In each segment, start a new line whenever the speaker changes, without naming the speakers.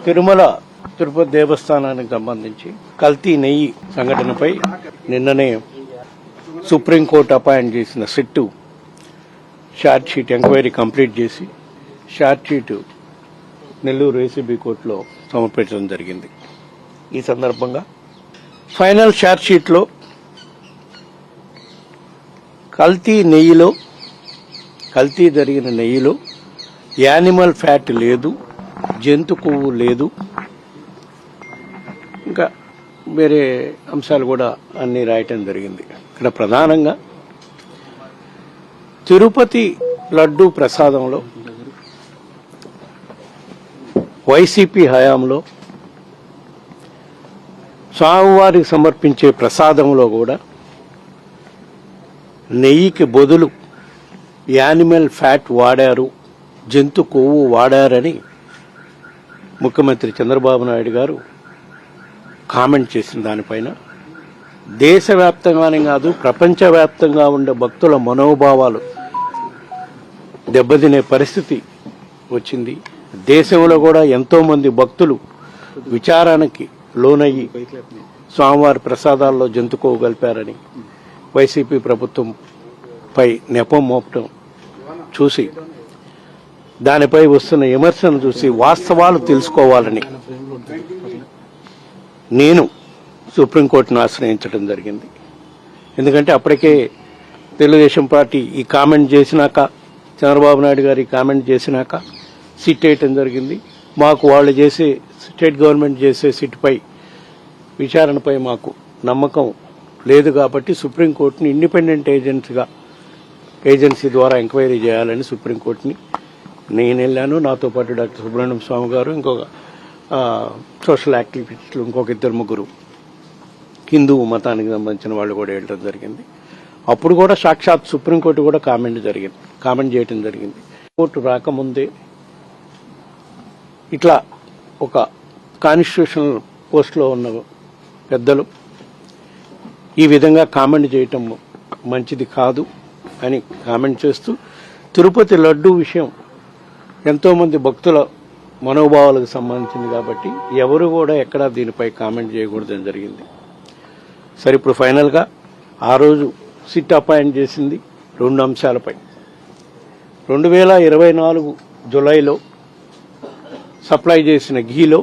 తిరుమల తిరుపతి దేవస్థానానికి సంబంధించి కల్తీ నెయ్యి సంఘటనపై నిన్ననే సుప్రీంకోర్టు అపాయింట్ చేసిన sit short sheet enquiry complete చేసి షార్ట్ షీట్ నెల్లూరు ఏసీబీ కోర్టులో సమర్పించడం జరిగింది. ఈ సందర్భంగా ఫైనల్ షార్ట్ షీట్లో కల్తీ జరిగిన నెయ్యిలో యానిమల్ ఫ్యాట్ లేదు, జంతు కొవ్వు లేదు, ఇంకా వేరే అంశాలు కూడా అన్ని రాయటం జరిగింది. ఇక్కడ ప్రధానంగా తిరుపతి లడ్డూ ప్రసాదంలో వైసీపీ హయాంలో స్వామివారికి సమర్పించే ప్రసాదంలో కూడా నెయ్యికి బదులు యానిమల్ ఫ్యాట్ వాడారు, జంతు కొవ్వు వాడారని ముఖ్యమంత్రి చంద్రబాబు నాయుడు గారు కామెంట్ చేసిన దానిపైన దేశవ్యాప్తంగానే కాదు ప్రపంచవ్యాప్తంగా ఉండే భక్తుల మనోభావాలు దెబ్బతినే పరిస్థితి వచ్చింది. దేశంలో కూడా ఎంతో మంది భక్తులు విచారానికి లోనయ్యి స్వామివారి ప్రసాదాల్లో జంతు కొవ్వు కలిపారని వైసీపీ ప్రభుత్వంపై నెపం మోపటం చూసి దానిపై వస్తున్న విమర్శను చూసి వాస్తవాలు తెలుసుకోవాలని నేను సుప్రీంకోర్టును ఆశ్రయించడం జరిగింది. ఎందుకంటే అప్పటికే తెలుగుదేశం పార్టీ ఈ కామెంట్ చేసినాక, చంద్రబాబు నాయుడు గారు ఈ కామెంట్ చేసినాక సిట్ వేయటం జరిగింది. మాకు వాళ్ళు చేసే స్టేట్ గవర్నమెంట్ చేసే సిట్పై విచారణపై మాకు నమ్మకం లేదు కాబట్టి సుప్రీంకోర్టుని ఇండిపెండెంట్ ఏజెన్సీ ద్వారా ఎంక్వైరీ చేయాలని సుప్రీంకోర్టుని నేను వెళ్ళాను. నాతో పాటు డాక్టర్ సుబ్రహ్మణ్యం స్వామి గారు, ఇంకొక సోషల్ యాక్టివిస్టులు, ఇంకొక ఇద్దరు ముగ్గురు హిందూ మతానికి సంబంధించిన వాళ్ళు కూడా వెళ్ళడం జరిగింది. అప్పుడు కూడా సాక్షాత్ సుప్రీంకోర్టు కూడా కామెంట్ చేయడం జరిగింది. కోర్టు రాకముందే ఇట్లా ఒక కాన్స్టిట్యూషనల్ పోస్ట్లో ఉన్న పెద్దలు ఈ విధంగా కామెంట్ చేయటం మంచిది కాదు అని కామెంట్ చేస్తూ తిరుపతి లడ్డూ విషయం ఎంతోమంది భక్తుల మనోభావాలకు సంబంధించింది కాబట్టి ఎవరు కూడా ఎక్కడా దీనిపై కామెంట్ చేయకూడదని జరిగింది. సరే, ఇప్పుడు ఫైనల్గా ఆ రోజు సిట్ అపాయింట్ చేసింది 2 అంశాలపై. 2024 జులైలో సప్లై చేసిన ఘీలో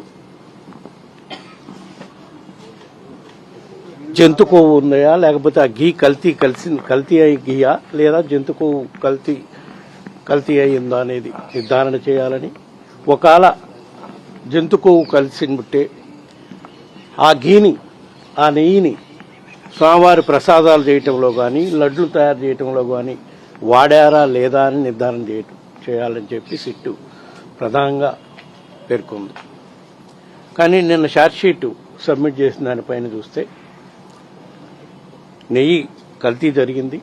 జంతు కొవ్వు ఉందా, లేకపోతే ఆ ఘీ కల్తీ అయి ఘీయా లేదా జంతు కొవ్వు కల్తీ అయిందా అనేది నిర్ధారణ చేయాలని, ఒకవేళ జంతు కొవ్వు కలిసి ఉంటే ఆ ఘీని, ఆ నెయ్యిని స్వామివారి ప్రసాదాలు చేయటంలో కానీ లడ్లు తయారు చేయటంలో కానీ వాడారా లేదా అని నిర్ధారణ చేయాలని చెప్పి సిట్టు ప్రధానంగా పేర్కొంది. కానీ నిన్న షార్ట్ షీట్ సబ్మిట్ చేసిన దానిపైన చూస్తే నెయ్యి కల్తీ జరిగింది,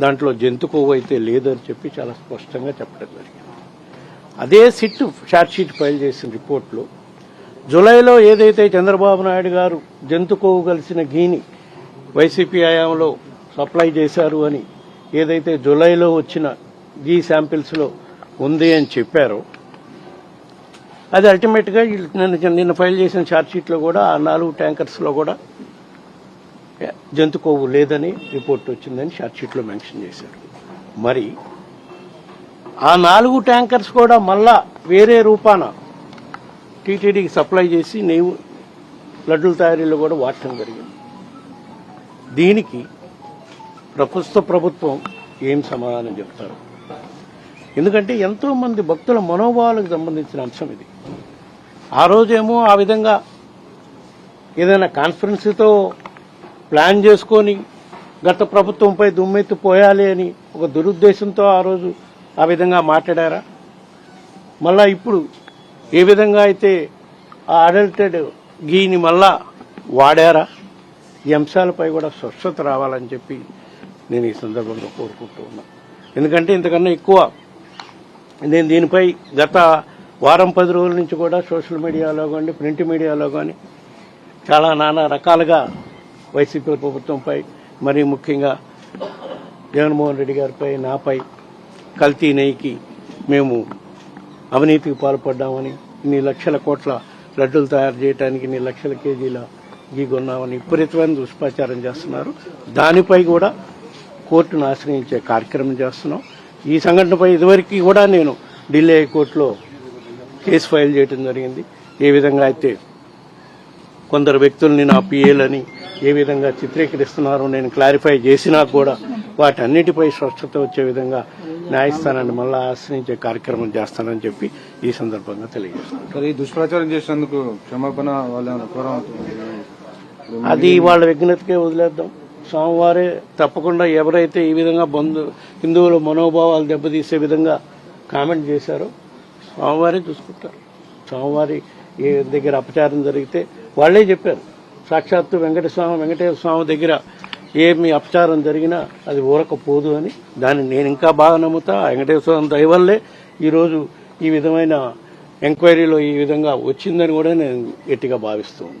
దాంట్లో జంతు కొవ్వు అయితే లేదని చెప్పి చాలా స్పష్టంగా చెప్పడం జరిగింది. అదే సిట్టు షార్ట్ షీట్ ఫైల్ చేసిన రిపోర్ట్లో జులైలో ఏదైతే చంద్రబాబు నాయుడు గారు జంతు కొవ్వు కలిసిన ఘీని వైసీపీ హయాంలో సప్లై చేశారు అని ఏదైతే జులైలో వచ్చిన ఘీ శాంపిల్స్లో ఉంది అని చెప్పారో, అది అల్టిమేట్గా నిన్న ఫైల్ చేసిన ఛార్జ్ షీట్లో కూడా ఆ 4 ట్యాంకర్స్లో కూడా జంతు కొవ్వు లేదని రిపోర్ట్ వచ్చిందని ఛార్జ్ షీట్లో మెన్షన్ చేశారు. మరి ఆ 4 ట్యాంకర్స్ కూడా మళ్ళా వేరే రూపాన టీటీడీకి సప్లై చేసి నెయ్యి లడ్డూల తయారీలో కూడా వాడటం జరిగింది. దీనికి ప్రస్తుత ప్రభుత్వం ఏం సమాధానం చెప్తారు? ఎందుకంటే ఎంతో మంది భక్తుల మనోభావాలకు సంబంధించిన అంశం ఇది. ఆ రోజేమో ఆ విధంగా ఏదైనా కాన్ఫరెన్స్తో ప్లాన్ చేసుకొని గత ప్రభుత్వంపై దుమ్మెత్తి పోయాలి అని ఒక దురుద్దేశంతో ఆ రోజు ఆ విధంగా మాట్లాడారా? మళ్ళా ఇప్పుడు ఏ విధంగా అయితే ఆ అడల్టెడ్ ఘీని మళ్ళా వాడారా? ఈ అంశాలపై కూడా స్వచ్ఛత రావాలని చెప్పి నేను ఈ సందర్భంగా కోరుకుంటూ ఉన్నా. ఎందుకంటే ఇంతకన్నా ఎక్కువ నేను దీనిపై గత వారం 10 రోజుల నుంచి కూడా సోషల్ మీడియాలో కానీ ప్రింట్ మీడియాలో కానీ చాలా నానా రకాలుగా వైసీపీ ప్రభుత్వంపై, మరీ ముఖ్యంగా జగన్మోహన్ రెడ్డి గారిపై, నాపై కల్తీ నెయ్యికి మేము అవినీతికి పాల్పడ్డామని ఇన్ని లక్షల కోట్ల లడ్డూలు తయారు చేయడానికి ఇన్ని లక్షల కేజీల గీ కొన్నామని విపరీతమైన దుష్ప్రచారం చేస్తున్నారు. దానిపై కూడా కోర్టును ఆశ్రయించే కార్యక్రమం చేస్తున్నాం. ఈ సంఘటనపై ఇదివరకు కూడా నేను ఢిల్లీ హైకోర్టులో కేసు ఫైల్ చేయడం జరిగింది. ఏ విధంగా అయితే కొందరు వ్యక్తుల్ని నా పిఏలని ఏ విధంగా చిత్రీకరిస్తున్నారో నేను క్లారిఫై చేసినా కూడా వాటన్నిటిపై స్పష్టత వచ్చే విధంగా న్యాయస్థానాన్ని మళ్ళా ఆశ్రయించే కార్యక్రమం చేస్తానని చెప్పి ఈ సందర్భంగా తెలియజేస్తాను.
ఈ దుష్ప్రచారం చేసినందుకు క్షమాపణ
అది వాళ్ళ విఘ్నతకే వదిలేద్దాం. స్వామివారే తప్పకుండా ఎవరైతే ఈ విధంగా హిందువుల మనోభావాలు దెబ్బతీసే విధంగా కామెంట్ చేశారో స్వామివారే చూసుకుంటారు. స్వామివారి ఏ దగ్గర అపచారం జరిగితే వాళ్లే చెప్పారు. సాక్షాత్తు వెంకటేశ్వర స్వామి దగ్గర ఏమి అపచారం జరిగినా అది ఊరకపోదు అని. దాన్ని నేను ఇంకా బాగా నమ్ముతా. వెంకటేశ్వర స్వామి దయ వల్లే ఈరోజు ఈ విధమైన ఎంక్వైరీలో ఈ విధంగా వచ్చిందని కూడా నేను గట్టిగా భావిస్తూ ఉన్నా.